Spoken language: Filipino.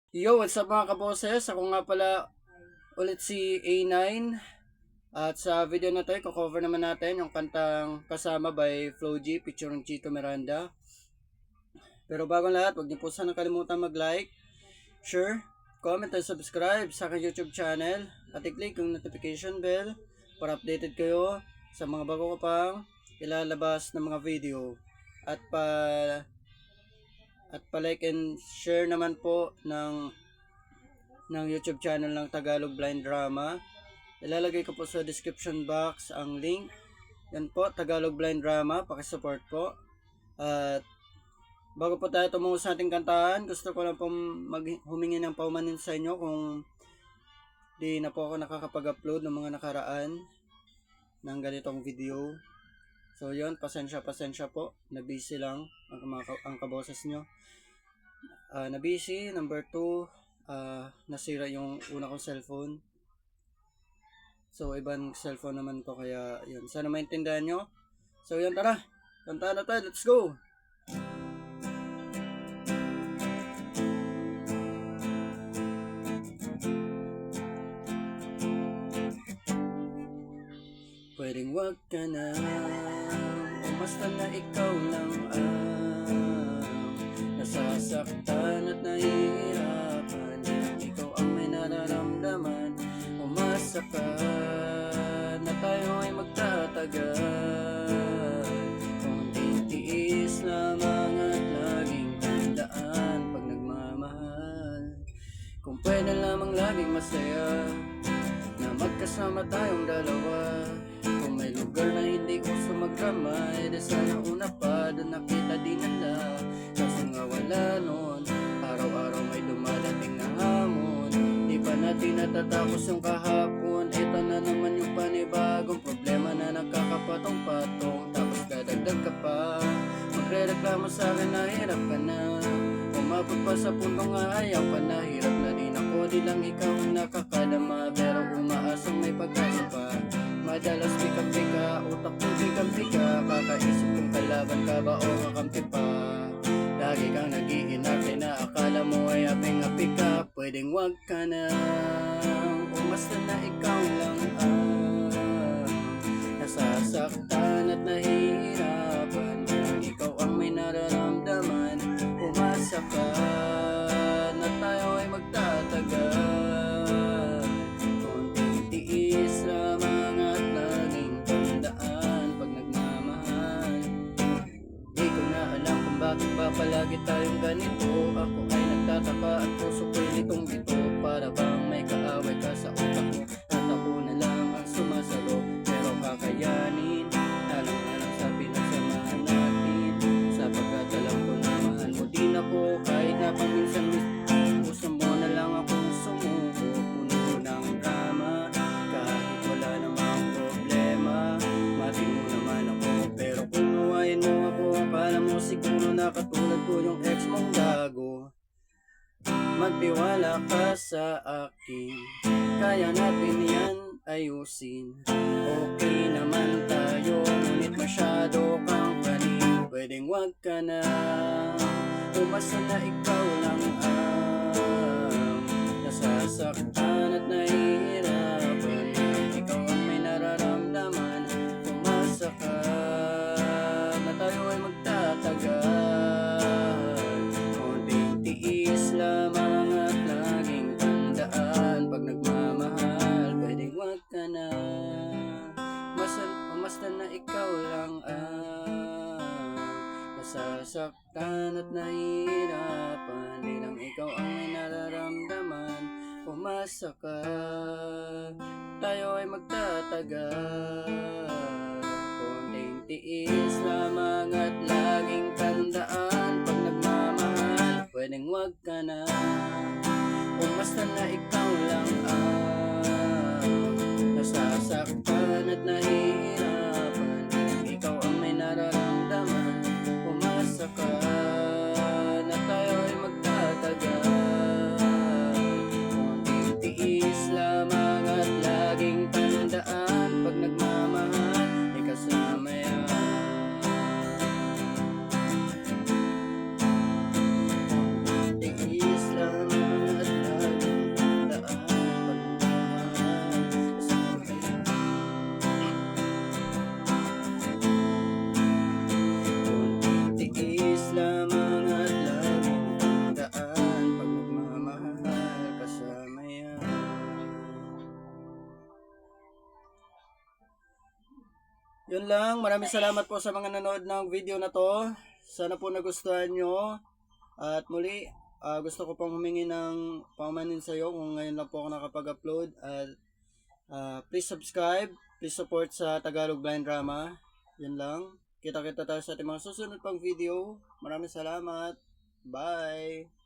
Yo, what's up mga kaboses? Ako nga pala ulit si A9. At sa video na to, i-cover naman natin yung kantang Kasama by Flo G featuring Chito Miranda. Pero bago lahat, huwag niyo po sana kalimutan mag-like, share, comment, and subscribe sa aking YouTube channel. At i-click yung notification bell para updated kayo sa mga bago ko pang ilalabas na mga video. At pa-like and share naman po ng YouTube channel ng Tagalog Blind Drama. Ilalagay ko po sa description box ang link. Yan po, Tagalog Blind Drama. Pakisupport po. At bago po tayo tumungo sa ating kantahan, gusto ko lang po humingi ng paumanin sa inyo kung di na po ako nakakapag-upload ng mga nakaraan ng ganitong video. So yun, pasensya po. Na-busy lang ang kaboses nyo. Na-busy. Number 2, nasira yung una kong cellphone. So ibang cellphone naman to, kaya yun. Sana maintindihan nyo. So yun, tara. Kanta na tayo. Let's go! Pwedeng wag ka na, o basta na ikaw lang ang nasasaktan at nahihirapan. Ikaw ang may nararamdaman. Umasa ka na tayo ay magtatagal. Konting tiis lamang at laging tandaan pag nagmamahal. Kung pwede lamang laging masaya na magkasama tayong dalawa. Kung may lugar na hindi uso magdrama, di sana una pa doon nakita din nila. Kaso nga wala nun, araw-araw may dumadating na hamon. Di pa natin natatapos yung kahapon. Ito na naman yung panibagong problema na nakakapatong-patong. Tapos dadagdag ka pa, magre-reklamo sa akin na hirap ka na. Umabot pa sa puntong ayaw ka na. Hirap na din ako, di lang ikaw ang nakakadama. Pero umaasang may pagkasa pa. Madalas pikang-pika, utak kong pikang-pika. Kakaisip kong kalaban ka ba o kakampi pa. Lagi kang nag-iinarte na akala mo ay aping-api ka. Pwedeng wag ka na, umasta na ikaw lang ang nasasaktan at nahihirapan. Ikaw ang may nararamdaman. Umasa ka na tayo ay magtatagal. Konting tiis lamang at laging tandaan pag nagmamahal. Di ko na alam kung bakit ba palagi tayong ganito. Ako ay nagtataka at puso ko'y litong-lito. Para bang may kaaway ka sa utak mo at ako na lang ang sumasalo. Pero kakayanin, alang-alang sa pinagsamahan natin. Sapagkat alam ko na mahal mo din ako. Kahit na paminsan gusto mo na lang akong sumuko. Puno ng drama, kahit wala namang problema. Mati mo naman ako, pero kung awayin mo ako, akala mo siguro na katulad ko yung ex mong gago. Magtiwala ka sa akin, kaya natin yan ayusin. Okay naman tayo, ngunit masyado kang panin. Pwedeng wag ka na, umasa na ikaw lang ang nasasaktan at nahihirapan. Ikaw ang may nararamdaman. Umasa ka na tayo ay magtatagal. Konting tiis lamang at laging tandaan pag nagmamahal. Pwedeng wag ka na, umasta na ikaw lang ang nasasaktan at nahihirapan. Di lang ikaw ang may nararamdaman. Umasa ka, tayo ay magtatagal. Konting tiis lamang at laging tandaan pag nagmamahal. Pwedeng wag ka na, umasta na ikaw lang ang nasasaktan at nahihirapan. Ikaw ang may nararamdaman. Umasa ka na tayo ay magtatagal. Konting tiis lamang at laging tandaan pag nagmamahal ay kasama yan. Konting tiis lamang at Yun lang, maraming salamat po sa mga nanood ng video na to. Sana po nagustuhan nyo. At muli, gusto ko pong humingi ng pamanin sa iyo kung ngayon lang po ako nakapag-upload. At please subscribe, please support sa Tagalog Blind Drama. Yun lang. Kita-kita tayo sa ating mga susunod pang video. Maraming salamat. Bye!